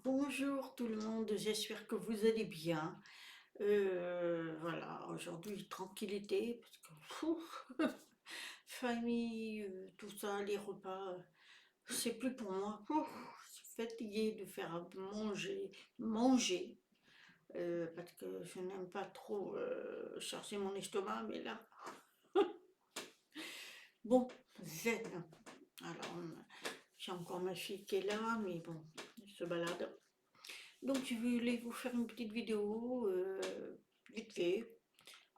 Bonjour tout le monde, j'espère que vous allez bien. Voilà, aujourd'hui tranquillité, parce que famille, tout ça, les repas, c'est plus pour moi. Je suis fatiguée de faire à manger, parce que je n'aime pas trop charger mon estomac, mais là, bon, zen. Alors, j'ai encore ma fille qui est là, mais bon, elle se balade. Donc je voulais vous faire une petite vidéo, vite fait,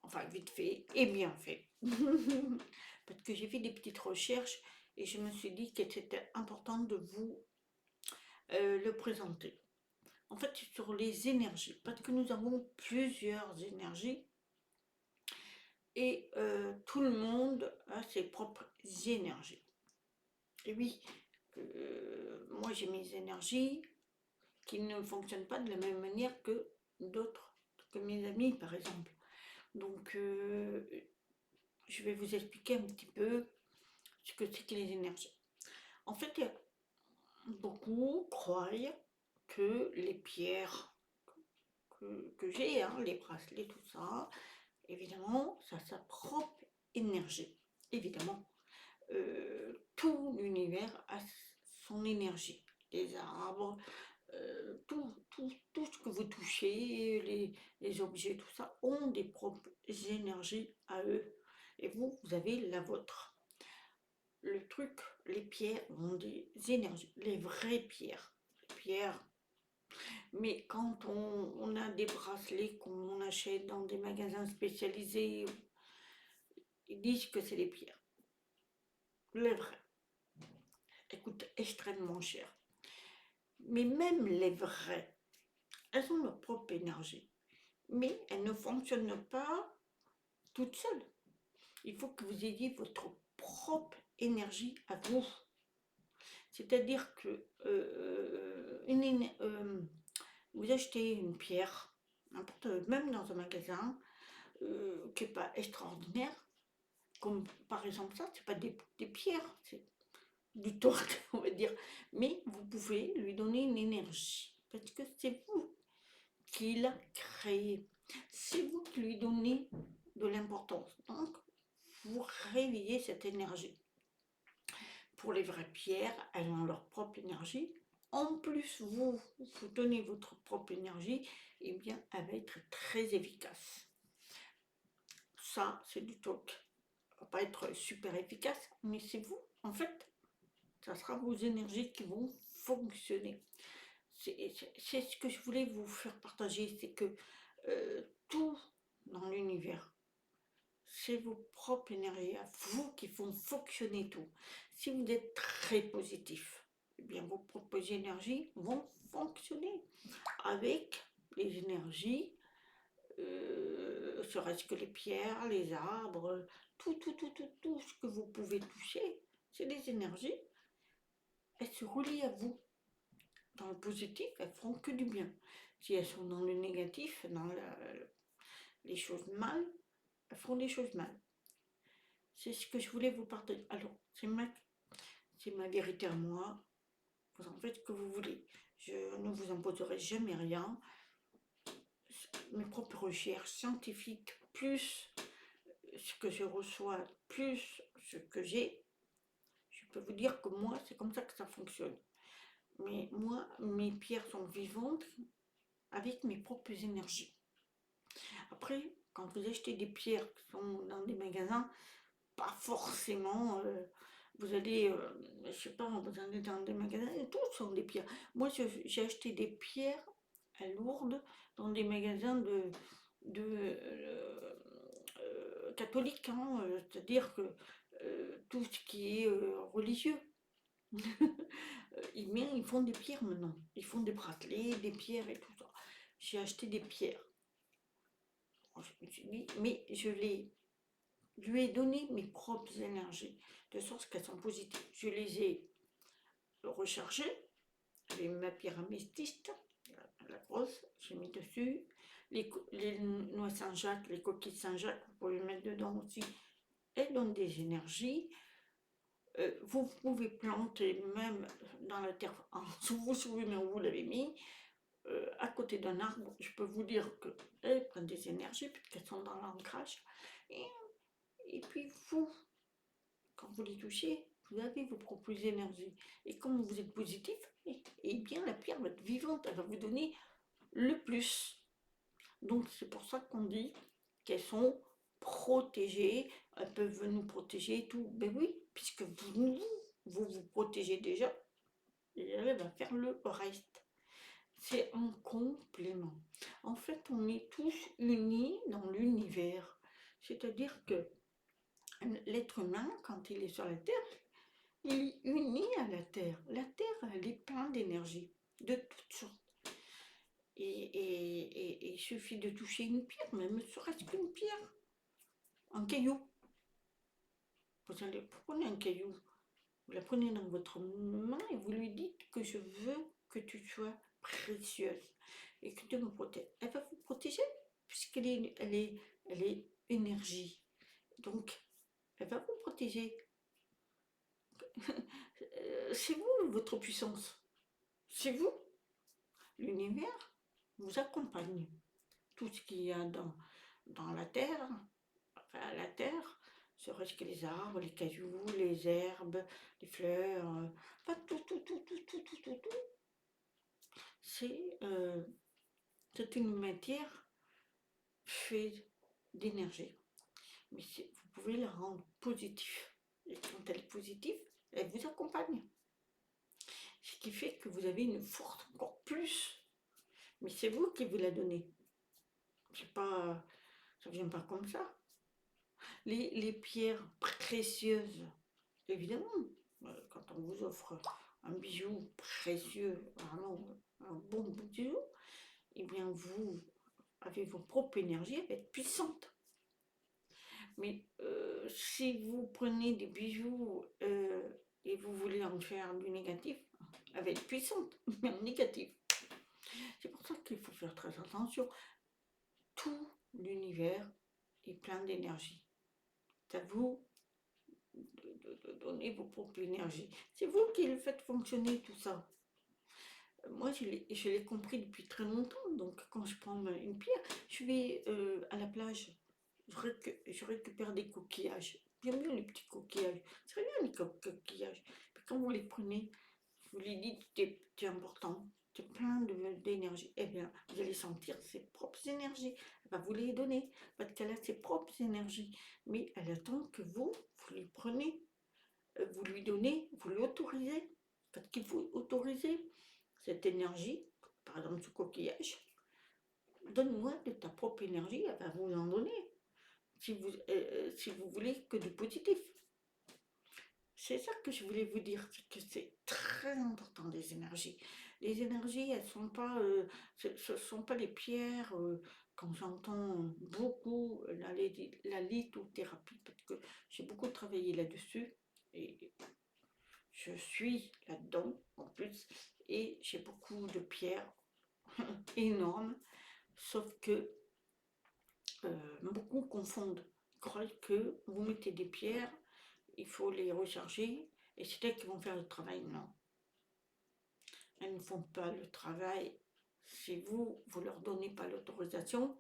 enfin vite fait et bien fait. Parce que j'ai fait des petites recherches et je me suis dit que c'était important de vous le présenter. En fait, c'est sur les énergies, parce que nous avons plusieurs énergies et tout le monde a ses propres énergies. Et oui, moi j'ai mes énergies qui ne fonctionnent pas de la même manière que d'autres, que mes amis par exemple. Donc, je vais vous expliquer un petit peu ce que c'est que les énergies. En fait, beaucoup croient que les pierres que j'ai, hein, les bracelets, tout ça, évidemment, ça a sa propre énergie. Évidemment, tout l'univers a son énergie. Les arbres, tout ce que vous touchez, les objets, tout ça, ont des propres énergies à eux. Et vous avez la vôtre. Le truc, les pierres ont des énergies, les vraies pierres. Les pierres. Mais quand on a des bracelets qu'on achète dans des magasins spécialisés, ils disent que c'est des pierres. Les vraies. Elles coûtent extrêmement cher. Mais même les vraies, elles ont leur propre énergie. Mais elles ne fonctionnent pas toutes seules. Il faut que vous ayez votre propre énergie à vous. C'est-à-dire que vous achetez une pierre, même dans un magasin, qui n'est pas extraordinaire, comme par exemple ça, c'est pas des pierres, c'est du torque, on va dire. Mais vous pouvez lui donner une énergie, parce que c'est vous qui l'a créé. C'est vous qui lui donnez de l'importance. Donc, vous réveillez cette énergie. Pour les vraies pierres, elles ont leur propre énergie. En plus, vous donnez votre propre énergie, et bien, elle va être très efficace. Ça, c'est du talk. Ça va pas être super efficace, mais c'est vous. En fait, ça sera vos énergies qui vont fonctionner. C'est ce que je voulais vous faire partager, c'est que tout dans l'univers, c'est vos propres énergies à vous qui font fonctionner tout. Si vous êtes très positif, eh bien vos propres énergies vont fonctionner avec les énergies, serait-ce que les pierres, les arbres, tout ce que vous pouvez toucher, c'est des énergies. Elles se relient à vous. Dans le positif, elles feront que du bien. Si elles sont dans le négatif, dans les choses mal, elles feront des choses mal. C'est ce que je voulais vous partager. Alors, c'est ma vérité à moi. Vous en faites ce que vous voulez. Je ne vous imposerai jamais rien. Mes propres recherches scientifiques, plus ce que je reçois, plus ce que j'ai, je peux vous dire que moi, c'est comme ça que ça fonctionne. Mais moi, mes pierres sont vivantes avec mes propres énergies. Après, quand vous achetez des pierres qui sont dans des magasins, pas forcément, vous allez, je sais pas, vous allez dans des magasins, et tout sont des pierres. Moi, j'ai acheté des pierres à Lourdes dans des magasins de catholiques, hein, c'est-à-dire que tout ce qui est religieux, ils font des pierres maintenant. Ils font des bracelets, des pierres et tout ça. J'ai acheté des pierres. Je me suis dit, mais je lui ai donné mes propres énergies, de sorte qu'elles sont positives. Je les ai rechargées avec ma pierre améthyste, la grosse, j'ai mis dessus. Les noix Saint-Jacques, les coquilles Saint-Jacques, vous pouvez mettre dedans aussi. Elles donnent des énergies. Vous pouvez planter même dans la terre, vous vous souvenez où vous l'avez mis, à côté d'un arbre. Je peux vous dire qu'elles prennent des énergies puisqu'elles sont dans l'ancrage. Et, et puis vous, quand vous les touchez, vous avez vos propres énergies. Et comme vous êtes positif, et bien la pierre va être vivante, elle va vous donner le plus. Donc c'est pour ça qu'on dit qu'elles sont protégées, elles peuvent nous protéger et tout. Ben oui, puisque vous protégez déjà, et elle va faire le reste. C'est un complément. En fait, on est tous unis dans l'univers. C'est-à-dire que l'être humain, quand il est sur la Terre, il est uni à la Terre. La Terre, elle est pleine d'énergie, de toutes sortes. Et il suffit de toucher une pierre, même serait-ce qu'une pierre, un caillou. Vous prenez un caillou, vous la prenez dans votre main et vous lui dites que je veux que tu sois précieuse et que tu me protèges. Elle va vous protéger puisqu'elle est énergie. Donc, elle va vous protéger. C'est vous, votre puissance. C'est vous. L'univers vous accompagne. Tout ce qu'il y a dans la terre, enfin la terre, serait-ce que les arbres, les cailloux, les herbes, les fleurs, enfin tout. C'est une matière faite d'énergie. Mais vous pouvez la rendre positive. Et quand elle est positive, elle vous accompagne. Ce qui fait que vous avez une force encore plus. Mais c'est vous qui vous la donnez. C'est pas, ça vient pas comme ça. Les pierres précieuses, évidemment, quand on vous offre un bijou précieux, vraiment un bon bijou, eh bien vous avez vos propres énergies, elle va être puissante. Mais si vous prenez des bijoux et vous voulez en faire du négatif, elle va être puissante, mais en négatif. C'est pour ça qu'il faut faire très attention. Tout l'univers est plein d'énergie. C'est à vous de donner vos propres énergies. C'est vous qui le faites fonctionner tout ça. Moi, je l'ai compris depuis très longtemps. Donc, quand je prends une pierre, je vais à la plage, je récupère des coquillages. J'aime bien les petits coquillages. C'est bien les coquillages. Puis quand vous les prenez, vous lui dites t'es important, t'es plein d'énergie. Eh bien, vous allez sentir ses propres énergies. Elle va vous les donner, parce qu'elle a ses propres énergies. Mais elle attend que vous les prenez, vous lui donnez, vous l'autorisez. Parce qu'il faut autoriser cette énergie, par exemple ce coquillage. Donne-moi de ta propre énergie, elle va vous en donner. Si vous voulez que du positif. C'est ça que je voulais vous dire, c'est que c'est très important les énergies. Les énergies, elles sont pas, ce sont pas les pierres. Quand j'entends beaucoup la lithothérapie, parce que j'ai beaucoup travaillé là-dessus et je suis là-dedans en plus, et j'ai beaucoup de pierres énormes, sauf que beaucoup confondent, croient que vous mettez des pierres, il faut les recharger, et c'est elles qui vont faire le travail. Non, elles ne font pas le travail. Si vous leur donnez pas l'autorisation,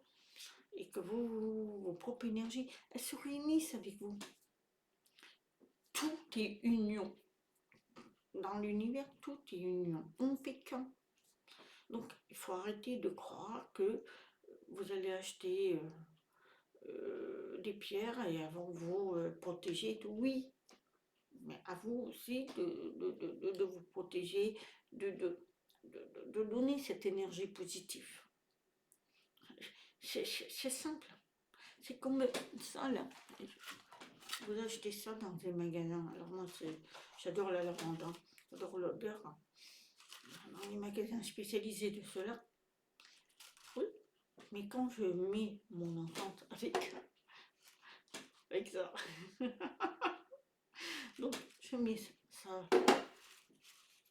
et que vos propres énergies, elles se réunissent avec vous. Tout est union. Dans l'univers, tout est union. On ne fait qu'un. Donc, il faut arrêter de croire que vous allez acheter des pierres et elles vont vous protéger. Oui, mais à vous aussi de vous protéger, de donner cette énergie positive. C'est simple. C'est comme ça là. Vous achetez ça dans des magasins. Alors moi, j'adore la lavande, hein. J'adore l'odeur. Dans les magasins spécialisés de cela, oui. Mais quand je mets mon enfant avec ça, donc je mets ça.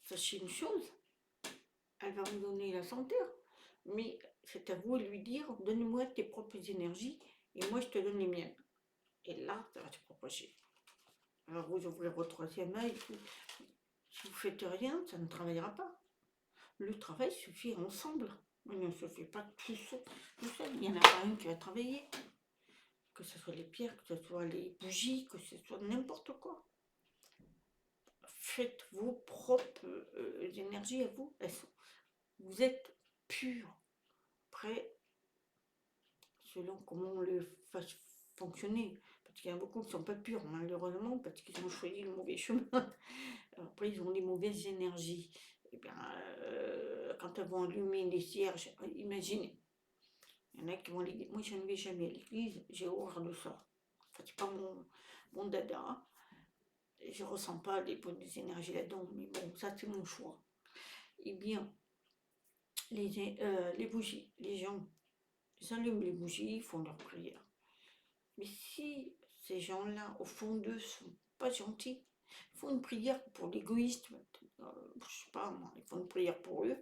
Sachez une chose, elle va vous donner la santé, mais c'est à vous de lui dire, donne-moi tes propres énergies et moi je te donne les miennes. Et là, ça va se propager. Alors vous ouvrez votre troisième œil, si vous ne faites rien, ça ne travaillera pas. Le travail se fait ensemble. Il ne se fait pas tout seul. Il n'y en a pas un qui va travailler. Que ce soit les pierres, que ce soit les bougies, que ce soit n'importe quoi. Faites vos propres énergies à vous. Vous êtes pur. Après, selon comment on le fasse fonctionner. Parce qu'il y en a beaucoup qui ne sont pas purs, malheureusement, parce qu'ils ont choisi le mauvais chemin. Après, ils ont des mauvaises énergies. Et bien, quand elles vont allumer les cierges, imaginez. Il y en a qui vont à l'église. Moi, je ne vais jamais à l'église, j'ai horreur de ça. Enfin, c'est pas mon dada. Je ne ressens pas les bonnes énergies là-dedans, mais bon, ça, c'est mon choix. Eh bien, les bougies, les gens, ils allument les bougies, ils font leur prière. Mais si ces gens-là, au fond d'eux, sont pas gentils, ils font une prière pour l'égoïsme, je sais pas moi, ils font une prière pour eux,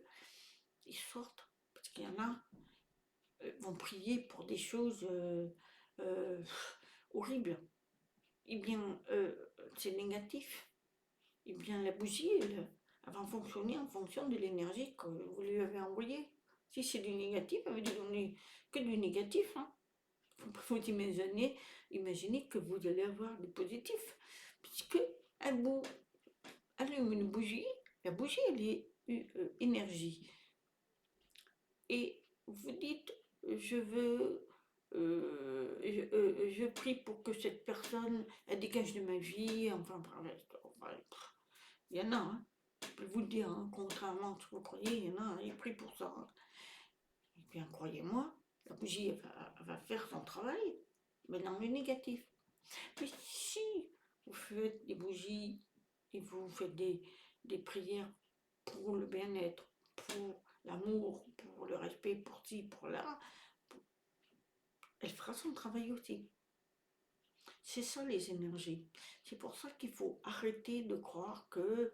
ils sortent, parce qu'il y en a, vont prier pour des choses horribles. Eh bien, c'est négatif. Eh bien, la bougie, elle va fonctionner en fonction de l'énergie que vous lui avez envoyée. Si c'est du négatif, elle va lui donner que du négatif. Hein. Vous imaginez que vous allez avoir du positif. Puisque elle vous allume une bougie, la bougie, elle est énergie. Et vous dites, je veux, je prie pour que cette personne, elle dégage de ma vie, enfin, il y en a, hein. Je peux vous le dire, hein, contrairement à ce que vous croyez, il y en a, ils prient pour ça. Hein. Et bien, croyez-moi, la bougie, elle va faire son travail, mais dans le négatif. Mais si vous faites des bougies et vous faites des prières pour le bien-être, pour l'amour, pour le respect, pour ci, pour là, elle fera son travail aussi. C'est ça les énergies. C'est pour ça qu'il faut arrêter de croire que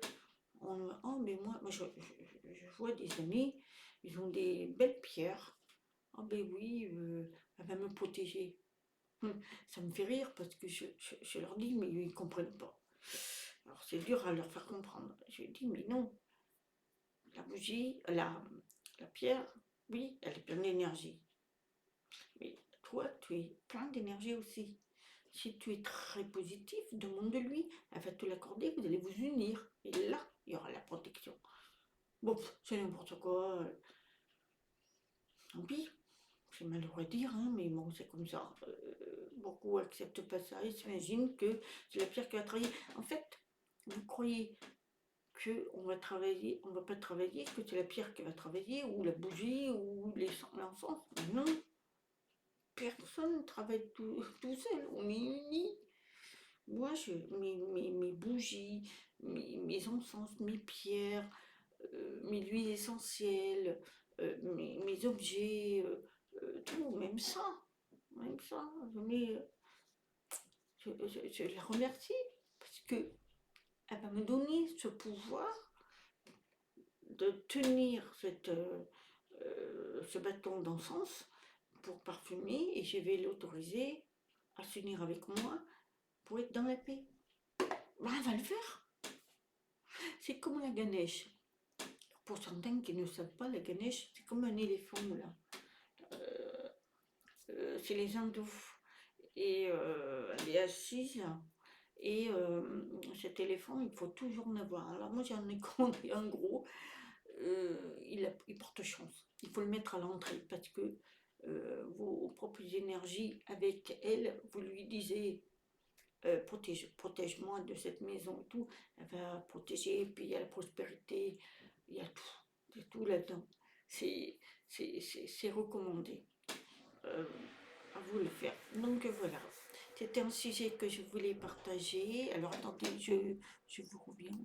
oh mais moi je vois des amis, ils ont des belles pierres. Ah ben oui, elle va me protéger. Ça me fait rire parce que je leur dis, mais ils ne comprennent pas. Alors c'est dur à leur faire comprendre. Je dis, mais non, la bougie, la pierre, oui, elle est pleine d'énergie. Mais toi, tu es plein d'énergie aussi. Si tu es très positif, demande de lui, elle va te l'accorder, vous allez vous unir. Et là, il y aura la protection. Bon, c'est n'importe quoi. Tant pis, c'est malheureux à dire, hein, mais bon, c'est comme ça. Beaucoup acceptent pas ça et s'imaginent que c'est la pierre qui va travailler. En fait, vous croyez qu'on va travailler, on va pas travailler, que c'est la pierre qui va travailler, ou la bougie, ou l'encens. Non, personne ne travaille tout seul, on est unis. Moi, mes bougies, mes encens, mes pierres, mes huiles essentielles, mes objets, tout, même ça, je la remercie parce que elle va me donner ce pouvoir de tenir ce bâton d'encens pour parfumer et je vais l'autoriser à s'unir avec moi pour être dans la paix. Ben, elle va le faire. C'est comme la Ganesh. Pour certains qui ne savent pas, la Ganesh, c'est comme un éléphant là. C'est les hindous. Et elle est assise. Et cet éléphant, il faut toujours en avoir. Alors moi j'en ai commandé un gros. Il porte chance. Il faut le mettre à l'entrée parce que vos propres énergies avec elle, vous lui disiez protège-moi de cette maison et tout, elle va protéger, puis il y a la prospérité, il y a tout là-dedans. C'est recommandé. À vous le faire. Donc voilà, c'était un sujet que je voulais partager. Alors attendez, je vous reviens.